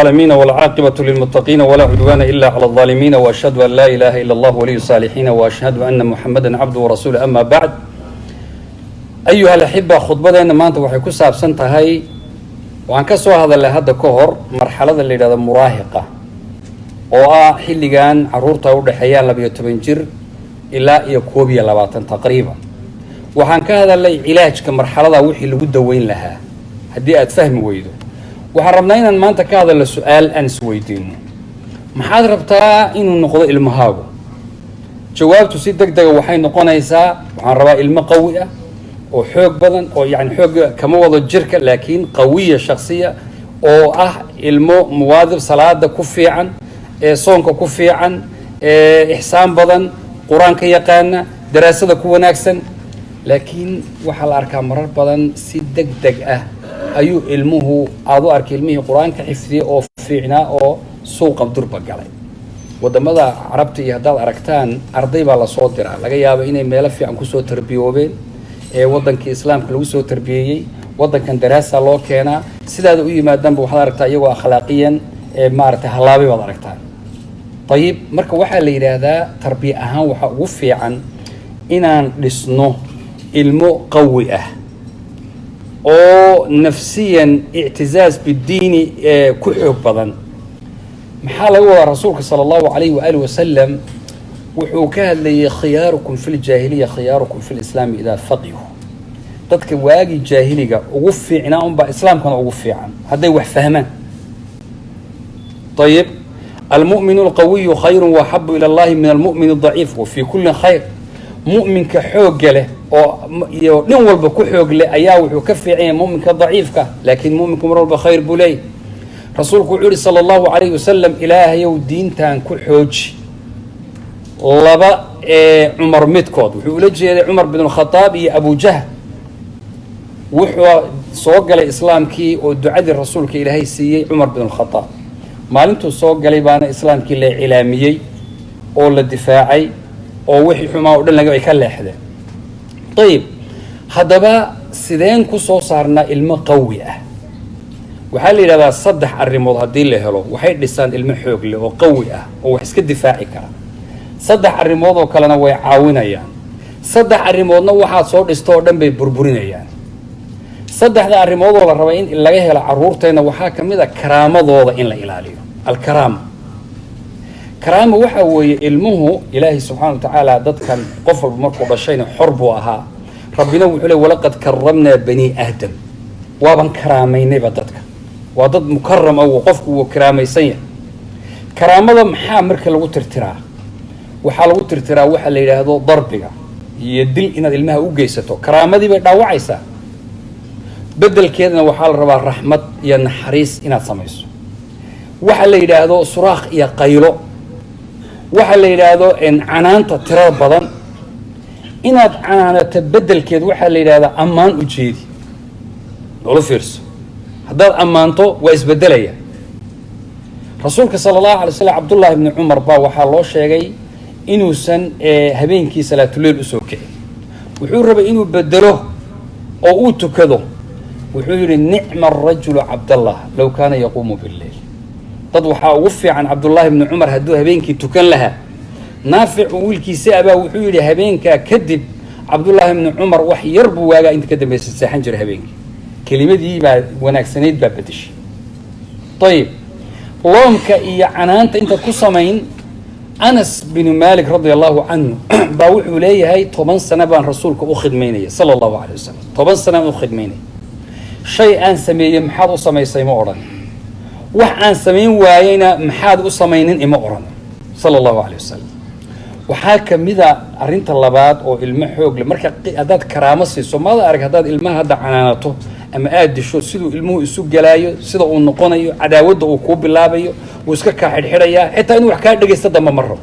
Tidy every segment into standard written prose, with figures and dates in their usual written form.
العالمين والعاقبة للمتقين ولا عدوان إلا على الظالمين وأشهد أن لا إله إلا الله ولي الصالحين وأشهد أن محمدا عبده ورسوله أما بعد أيها الأحبة خطبتنا ما أنت وحكوا سابسنت هاي وعن كسو هذا اللي هذا كهر مرحلة اللي هذا مراهقة وحلقان عرورته ودحيا لبيو تبنجر إلا يكوبيا لباتن تقريبا وعن كهذا اللي علاج كمرحلة وحي اللي بده وين لها هدي أتفهم ويدو waxaan rabnaa inaan maanta ka hadalno su'aal aan isweydiino maxaad rabtaa inuu noqdo ilmahaagu jawaabtu si degdeg ah waxay noqonaysaa waxaan rabaa ilmo qawi ah oo xoog badan oo yani xoog kama wado jirka laakiin qawiya shakhsiya oo ah ilmo muwaadib salaada ku fiican ee soonka ku fiican ee ihsaan badan quraanka yaqaana daraasada ku wanaagsan laakiin waxa la arkaa marar badan si degdeg ah ayuu ilmuhu aad u arkay ilmihii quraanka xifdiyay oo fiicnaa oo suuqa durba galay wadamada carabta iyo hadaad aragtaan arday baa la soo diraa laga yaabo inay meel fiican ku soo tarbiyoobeen ee wadanka islaamka lagu soo tarbiyay wadankan daraasa loo keenaa sidaada u yimaadaan waxaad aragtaa iyagoo akhlaaqiyan ee maartay halaabay baad aragtaa طيب marka waxa la yiraahdaa tarbiya ahaan waxa ugu fiican inaan dhisno ilmo qawi ah oo nafsiyan i'tizaaz bid-diini ku xoog badan maxaa laga wadaa rasuulka sallallahu alayhi wa alihi wasallam wuxuu ka hadlayay khiyaarukum fil jaahiliya khiyaarukum fil islam ila faqihu dadka waagi jaahiliga ugu fiicnaa ba islaamkana ugu fiican haday wax fahmaan طيب المؤمن القوي خير وحب الى الله من المؤمن الضعيف وفي كل خير مؤمن كحوق له أو nin walba ku xoog leh ayaa wuxuu ka fiicay muuminka daciifka laakiin muuminka mar walba khayr bulay rasuulku wuxuu sallallahu alayhi wasallam ilaahay oo diintan ku xooji laba Umar midkood wuxuu la jeeday Umar ibn al-Khattab iyo Abu Jahl wuxuu soo galay islaamkii oo ducadii rasuulka ilaahay siiyay Umar ibn al-Khattab maalintuu soo galay baana islaamkii la ilaamiyay oo la difaacay oo wixii xumaa oo dhan laga ka leexday طيب هذا سيدين كسو صارنا علم قوي وحال إلى صدح الرموض هدي اللي هلو وحيد لسان علم حوق اللي هو قوي وحسك الدفاعي كان صدح الرموض وكلنا ويعاونا يعني صدح الرموض نوحات صور استوردن ببربرين يعني صدح ذا الرموض ولا الربعين اللي جاي العرورتين وحاكم إذا كرامة ضوضة إن لا إلاليه الكرامة كرامة وحوي علمه إلهي سبحانه وتعالى ضد كان قفل بمركب الشيء حرب وها ربنا وحوله ولقد كرمنا بني آدم وابن كرامين بدتك وضد مكرم أو قفك وكرامي سيء كرامة محامر كلو ترترا وحلو ترترا وحل إلى هذا ضربك يدل إن الماء وجيسته كرامة دي بدأ وعيسى بدل كذا وحال ربع الرحمة ينحريس إن سميس وحل إلى هذا صراخ يا قيلو waxa la yiraahdo in canaanta tiro badan inaad canaanta bedelkeed waxa la yiraahdo amaan u jeedi wala fiirso hadaad amaanto waa isbedelaya rasuulka sallallahu alayhi wasallam Abdullah ibn Umar ba waxa loo sheegay inuusan habeenkii salaatul leil u soo kicin wuxuu rabay inuu bedelo oo uu tukado wuxuu yiri ni'ma ar-rajulu Abdullah law kana yaqumu bil-layl dad waxa ugu fiican Abdullah ibn Umar haduu habeenkii tukan lahaa naafic wiilkiisa abaa wuxuu yiri habeenka kadib Abdullah ibn Umar wax yar buu waaga inta ka dambeysay saxan jir habeenkii kalimadii baa wanaagsaneed baa badish طيب loomka iyo canaanta inta ku sameyn Anas bin Malik radiyallahu anhu baa wuxuu leeyahay 10 sano baan rasuulka u khidmeynay sallallahu alayhi wasallam 10 sano u khidmeynay shay aan sameeyay maxaad u sameysay ma oran waxaan sameyn waayayna maxaad u sameeynin ima oran sallallahu alayhi wasallam waxa kamida arinta labaad oo ilmo xoog leh marka hadaad karaamo siiso ma arag hadaad ilmaha hada canaanato ama aad disho sidoo ilmuhu isu galaayo sida uu noqonayo cadaawada uu ku bilaabayo uu iska ka xidhxidhaya xitaa inuu wax ka dhageysto damba maro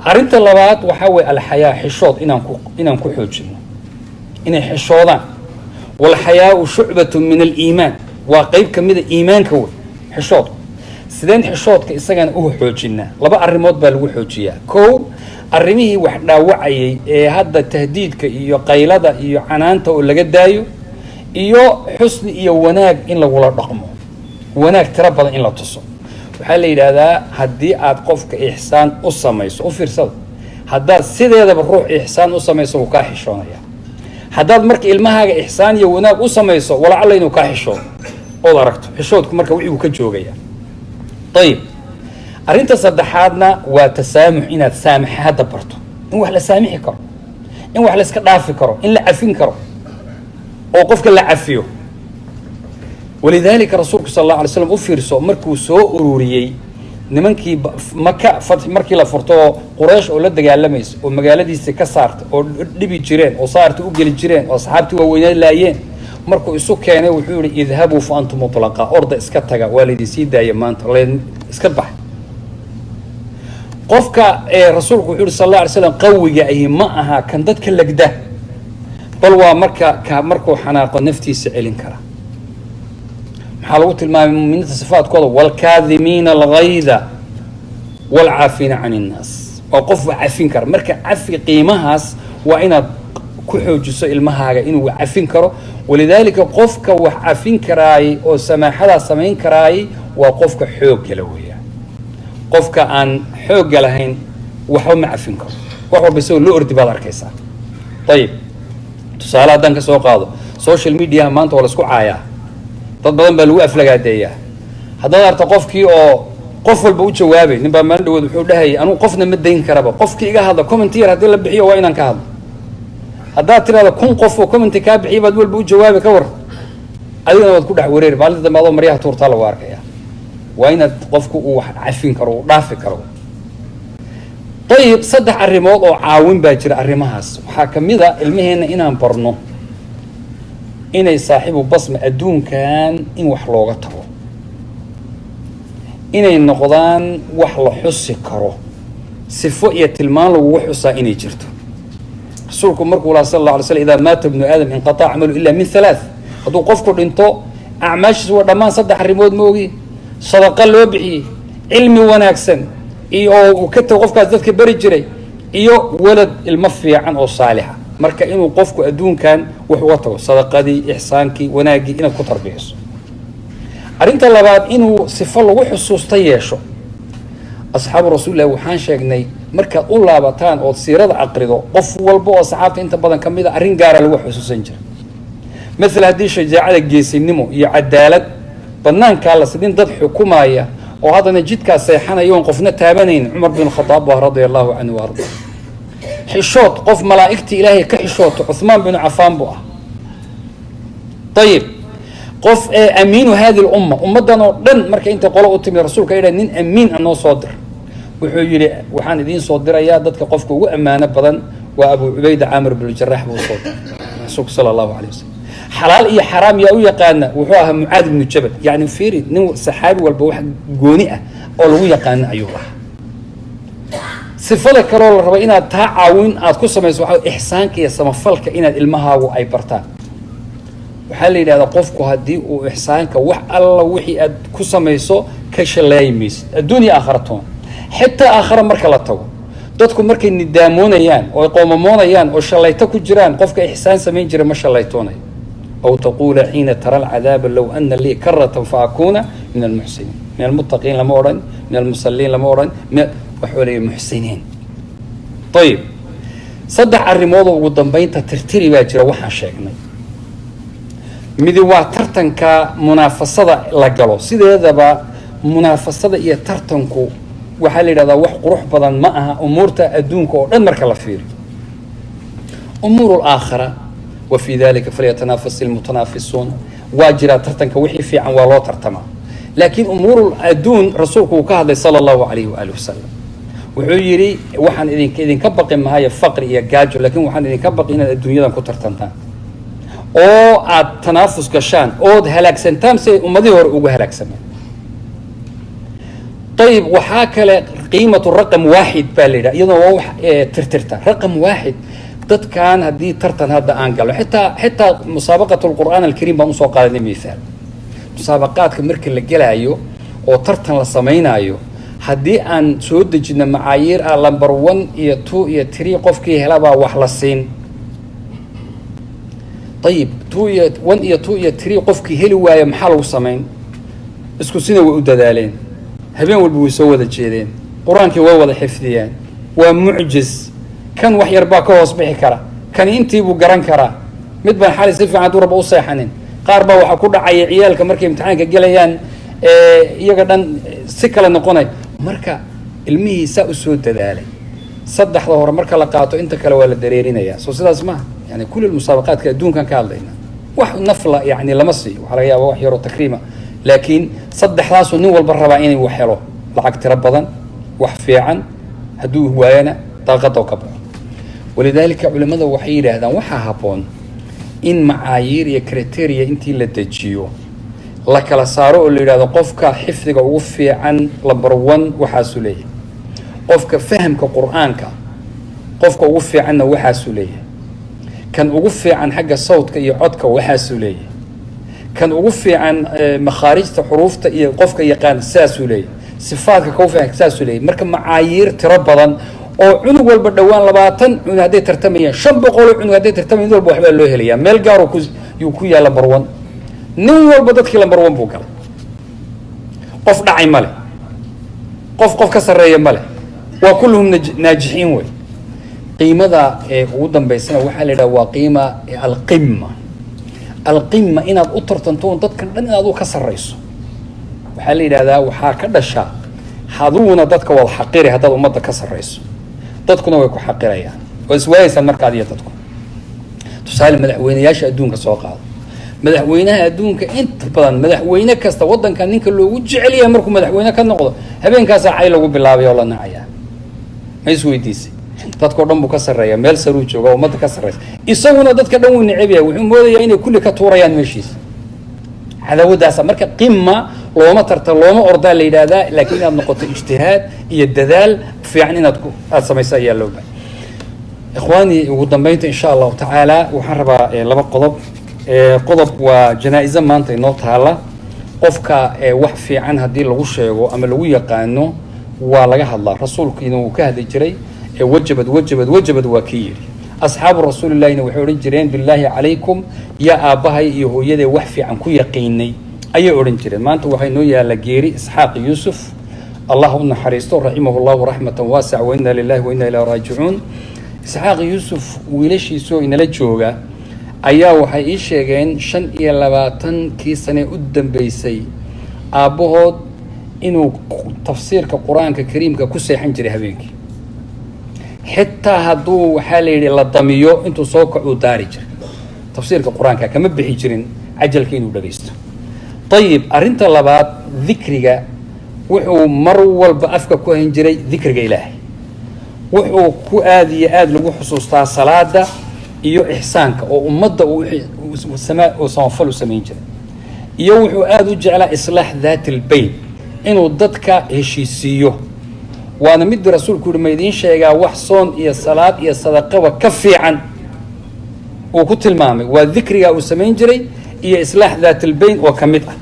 arinta labaad waxa way al-hayaa xishood inaan ku xoojino inay xishoodaan wal hayaa shu'batun min al-iimaan وقيب كمية إيمان كوي حشود سيدان حشود كإسجان xoojina laba arrimood baa lagu xoojiyaa koow arrimihii wax dhaawacay hadda tahdiidka iyo qaylada iyo canaanta oo laga daayo iyo xusni iyo wanaag in lagu la dhaqmo wanaag tiro badan in la tuso. waxaa la yidhaahdaa haddii aad qofka ixsaan u samayso, u fiirsada, haddaad sideedaba ruux ixsaan u samayso wuu kaa xishoonaya. haddaad marka ilmahaaga ixsaan iyo wanaag u samayso walacalla inuu kaa xishoodo ood aragto, xishoodku marka wixii uu ka joogaya. ayib, arrinta saddexaadna waa tasaamux, inaad saamaxaadda barto, in wax la saamixi karo, in wax la iska dhaafi karo, in la cafin karo oo qofka la cafiyo. walidaalika rasuulku sal allahu alay slam u fiirso markuu soo ururiyey nimankii maka markii la furto oo quraysh oo la dagaalamaysa oo magaaladiisii ka saartay oo dhibi jireen oo saarta u geli jireen oo asxaabtii waaweynaad laayeen, markuu isu keenay wuxuu yihi idhabuu fa antum mutlaqa, orda iska taga, waa laydin sii daaya maanta, laydin iska bax. qofka rasuulku wuxuu yihi sal alla alay slam qawiga ahi ma aha kan dadka legda, bal waa markuu xanaaqo naftiisa celin kara. maxaa lagu tilmaamay muminiinta sifaadkooda? waalkaadimiina algayda waalcaafiina can innaas. waa qof wax cafin kara. marka cafi qiimahaas waa inaad ku xoojiso ilmahaaga inuu cafin karo. walidaalika qofka wax cafin karaayay oo samaaxadaa samayn karaayay waa qofka xooggala weeyaan. qofka aan xoogga lahayn waxba ma cafin karo, wax walba isagoo loo ordi baad arkaysaa. ayib, tusaale haddaan ka soo qaado, social mediaha maanta waa la isku caayaa, dad badan baa lagu aflagaadeeyaa. haddaad arta qofkii oo qof walba u jawaabay, nin baa maalin dhawood wuxuu dhahayay anugu qofna ma dayn karaba, qofkii iga hadla commenty yar haddii la bixiyo waa inaan ka hadlo. haddaad tirahda 1000 qof oo commenty kaa bixiya baad walba u jawaabi ka war, adigana waad ku dhex wareeri, maalinta dambe adoo maryaha tuurtaa lagu arkaya. waa inaad qofku uu wax cafin karo, uu dhaafi karo. ayib, 3 arrimood oo caawin baa jira arrimahaas. waxaa ka mid a ilmaheenna inaan barno inay saaxiibu basma adduunkan in wax looga tago, inay noqdaan wax la xusi karo, sifo iyo tilmaan lagugu xusaa inay jirto. rasuulku markuu lahaa sal alla alay slam idaa maata ibnu aadam inqataca camalu ila min 3. hadduu qofku dhinto acmaashiis waa dhammaan 3 arrimood moogi: sadaqa loo bixiyey, cilmi wanaagsan iyo oo uu ka tago qofkaas dadka bari jiray, iyo walad ilmo fiican oo saalixa. marka inuu qofku adduunkan wax uga tago, sadaqadii, ixsaankii, wanaaggii inaad ku tarbixiso. arrinta labaad, inuu sifo lagu xusuusta yeesho. asxaabu rasuulillahi waxaan sheegnay markaad u laabataan ood siirada aqrido, qof walba oo saxaabta inta badan ka mid a arrin gaara lagu xusuusan jira. maala haddii shajaacada, geesinimo iyo cadaalad banaankaa la sidin dad xukumaya oo haddana jidkaa seexanaya oon qofna taabanayn, cumar bin khadaab baa radia allahu canhu wa arda. xishood, qof malaa'igtii ilaahay ka xishooto, cuhmaan binu cafaan buu ah. ayib, qof amiinu hadi lumma, ummaddan oo dhan marka intay qolo u timid rasuulka yidha nin amiin a noo soo dir. wuxuu yidhi waxaan idiin soo dirayaa dadka qofka ugu ammaano badan waa abu cubayda caamir binu jaraax buu soo diray rasuulku sala allahu calay wasalam. xalaal iyo xaraam yaa u yaqaana wuxuu ahaa mucaad ibnu jabal. yani fiiri, nin saxaabi walba wax gooni ah oo lagu yaqaana ayuu lahaa. sifada kaloo la raba inaad taa caawin aad ku samayso waxaa ixsaanka iyo samafalka, inaad ilmahaagu ay bartaan. waxaa la yidhahdaa qofku haddii uu ixsaanka wax alla wixii aad ku samayso ka shallaayi maysid, adduun iyo aakhara toona. xitaa aakhara marka la tago, dadku markay nidaamoonayaan oo qoomamoonayaan oo shallayto ku jiraan, qofka ixsaan samayn jira ma shallaytoonayo. aw taquula xiina tara alcadaaba low ana lii karatan fa akuuna min almuxsiniin. min almuttaqiin lama odhan, min almusalliin lama odhan, waxuu leeyahy muxsiniin. ayib, 3 arrimoodoo ugu dambaynta tirtiri baa jira waxaan sheegnay. midi waa tartanka munaafasada la galo. sideedaba munaafasada iyo tartanku waxaa la yidhahdaa wax qurux badan ma aha umuurta adduunka oo dhan marka la fiiriyo. umuur alaakhira wa fii dalika falyatanafas ilmutanaafisuun, waa jiraa tartanka, wixii fiican waa loo tartamaa. laakiin umuur adduun rasuulku uu ka hadlay sala allahu calayhi waali wasalam. wuxuu yidhi waxaan idinka baqi mahayo faqri iyo gaajo, laakiin waxaan idinka baqi inaad adduunyadan ku tartantaan oo aad tanaafus gashaan ood halaagsantaan si ay ummadihii hore ugu halaagsameen. ayib, waxaa kale qiimatu raqam waaxid baa la yidhaha, iyadoo waa wax tirtirta. raqam waaxid, dadkan haddii tartan hadda aan galo, xitaa musaabaqat lqur'aan alkariim baan usoo qaadanay mihaal. musaabaqaadka marka la gelaayo oo tartan la samaynaayo, haddii aan soo dejino macaayiir ah number 1 iyo 2 iyo 3 qofkii helabaa wax la siin. ayib, 1 iyo 2 iyo 3 qofkii heli waayo maxaa lagu samayn? isku sina way u dadaaleen habeen walba way soo wada jeedeen qur-aankii way wada xifdiyeen waa mucjiz kan wax yar baa ka hoos bixi kara kani intii buu garan karaa mid baan xali si fiican durba u seexanin qaar baa waxaa ku dhacaya ciyaalka markay imtixaanka gelayaan iyaga dhan si kale noqonay marka ilmihii saa u soo dadaalay saddexda hore marka la qaato inta kale waa la dareerinayaa soo sidaas maaha yani kulli musaabaqaadka adduunkan ka hadlayna wax nafla yani lama siiyo waxaa laga yaaba wax yaroo takriima laakiin saddexdaasuu nin walba rabaa inay wax helo lacag tiro badan wax fiican hadduu waayana daaqada ka baxo walidaalika culimada waxay yidhaahdaan waxaa habboon in macaayiir iyo criteria intii la dejiyo la kala saaro oo la yidhahdo qofka xifdiga ugu fiican number 1 waxaasuu leeyahay qofka fahamka qur-aanka qofka ugu fiicanna waxaasuu leeyahay kan ugu fiican xagga sawdka iyo codka waxaasuu leeyahay kan ugu fiican makhaarijta xuruufta iyo qofka yaqaan saasuu leeyahay sifaadka ka fiican saasuu leeyahay marka macaayiir tiro badan oo cunug walba dhawaan 20 cunug hadday tartamayaan 500 cunug hadday tartamayaan walba waxbaa loo helayaa meel gaar uu ku yaala number 1 nin walba dadkii number 1 buu galay qof dhacay male qof ka sareeya male waa kulluhum naajixiin way qiimada ugu dambeysana waxaa la yidhaha waa qiima alqima inaad u tartanto dadkan dhan inaad u ka sarreyso waxaa la yidhahdaa waxaa ka dhasha haduuna dadka wada xaqiri haddaad ummadda ka sarreyso dadkuna way ku xaqirayaan oo iswaayaysan markaad iyo dadku tusaale madaxweynayaasha adduunka soo qaado madaxweynaha adduunka inta badan madaxweyne kasta waddanka ninka loogu jecel yahay markuu madaxweyne ka noqdo habeenkaasaa cay lagu bilaabay oo la nacayaa ma isweydiisay dadkao dhan buu ka sarreeya meel saruu jooga ummadda ka sarreysa isaguna dadka dhan wuu neceb yahay wuxuu moodayaa inay kulli ka tuurayaan meeshiisa cadaawaddaasa marka qima looma looma ordaa la yidhaahdaa laakiin inaad noqoto ijtihaad iyo dadaal fiican inaad samayso ayaa loo baahay ikhwaani ugu dambeynta insha allahu tacaala waxaan rabaa laba qodob waa janaa-izo maanta inoo taala qofka wax fiican haddii lagu sheego ama lagu yaqaano waa laga hadlaa rasuulkiina wuu ka hadli jiray wajabad waa kii yidhi asxaabu rasuulillahina waxay odhan jireen bilaahi calaykum yaa aabbahay iyo hooyadee wax fiican ku yaqiinay ayay odhan jireen maanta waxaa inoo yaalla geeri isxaaq yuusuf allah u naxariisto raximahu llahu raxmatan waasica wa inna lilahi wa inna ilayhi raajicuun isxaaq yuusuf wiilashiisoo inala jooga ayaa waxay ii sheegeen 25 sane u dambeysay aabbahood inuu tafsiirka qur-aanka kariimka ku seexan jiray habeenkii xitaa hadduu waxaa la yidhi la damiyo intuu soo kacuu daari jiray tafsiirka qur-aanka kama bixi jirin cajalka inuu dhagaysto ayib arrinta labaad dikriga wuxuu mar walba afka ku hayn jiray dikriga ilaahay wuxuu ku aad iyo aad lagu xusuustaa salaada iyo ixsaanka oo ummadda uu samafal u samayn jiray iyo wuxuu aad u jeclaa islaax daati albayn inuu dadka heshiisiiyo waana midii rasuulku yihi ma idiin sheegaa wax soon iyo salaad iyo sadaqaba ka fiican uu ku tilmaamay waa dikriga uu samayn jiray iyo islaax daat albayn oo ka mid ah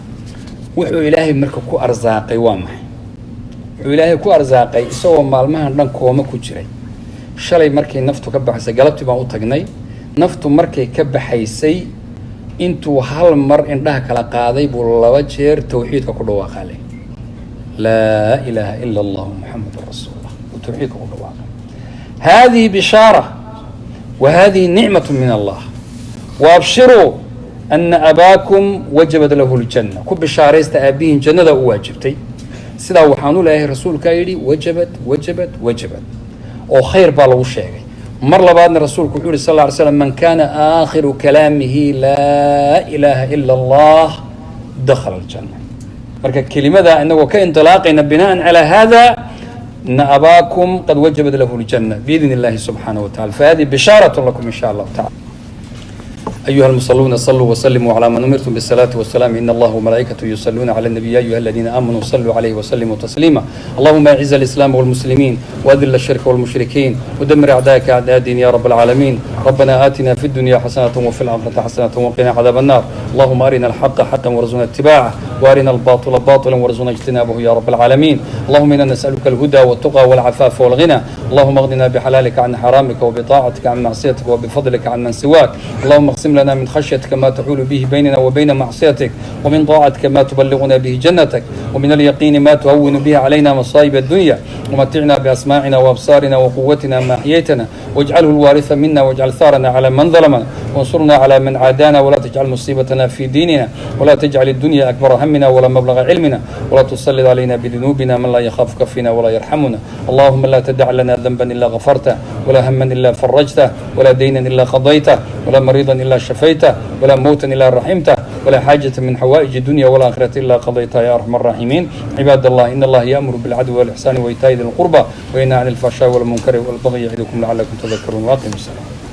wuxuu ilaahay marka ku arsaaqay waa maxay wuxuu ilaahay ku arsaaqay isagoo maalmahan dhan kooma ku jiray shalay markay naftu ka baxaysay galabtii baan u tagnay naftu markay ka baxaysay intuu hal mar indhaha kala qaaday buu 2 jeer tawxiidka ku dhawaaqay laa ilaaha ila allah muxamedun rasuulullah tawxiidka ku dhawaaqay hadihi bishaara wa hadihi nicmatu min allah waabshiruu ana abaakum wajabad lahu ljanna ku bishaaraysta aabihiin jannada u waajibtay sidaa waxaanu leeyahay rasuulkaa yidhi wajabad oo khayr baa lagu sheegay mar labaadna rasuulku wuxuu yihi sal lla alay slam man kana aakhiru kalaamihi laa ilaaha ila allah dakhala aljanna marka kelimada inagoo ka indilaaqayna binaan calaa hada ina abaakum qad wajabad lahu ljanna biidn illahi subxaanahu wa tacala fahadihi bishaarat lakum in sha allahu tacala أيها المصلون صلوا وسلموا على من أمرتم بالصلاة والسلام إن الله وملائكته يصلون على النبي يا أيها الذين آمنوا صلوا عليه وسلموا تسليما اللهم أعز الإسلام والمسلمين وأذل الشرك والمشركين ودمر أعداءك أعداء الدين يا رب العالمين ربنا آتنا في الدنيا حسنة وفي الآخرة حسنة وقنا عذاب النار اللهم أرنا الحق حقا وارزقنا اتباعه وأرنا الباطل باطلا وارزقنا اجتنابه يا رب العالمين اللهم إنا نسألك الهدى والتقى والعفاف والغنى اللهم اغننا بحلالك عن حرامك وبطاعتك عن معصيتك وبفضلك عن من سواك. اللهم اقسم لنا من خشيتك ما تحول به بيننا وبين معصيتك، ومن طاعتك ما تبلغنا به جنتك، ومن اليقين ما تهون به علينا مصائب الدنيا، ومتعنا بأسماعنا وأبصارنا وقوتنا ما أحييتنا، واجعله الوارث منا، واجعل ثارنا على من ظلمنا، وانصرنا على من عادانا، ولا تجعل مصيبتنا في ديننا، ولا تجعل الدنيا أكبر همنا ولا مبلغ علمنا، ولا تسلط علينا بذنوبنا من لا يخافك فينا ولا يرحمنا. اللهم لا تدع لنا ذنبا إلا غفرته، ولا هما إلا فرجته، ولا دينا إلا قضيته، ولا مريضا إلا شفيته، ولا موتا إلا رحمته، ولا حاجة من حوائج الدنيا والآخرة إلا قضيتها يا أرحم الراحمين. عباد الله، إن الله يأمر بالعدل والإحسان وإيتاء ذي القربى وينهى عن الفحشاء والمنكر والبغي يعظكم لعلكم تذكرون. واقيموا الصلاة.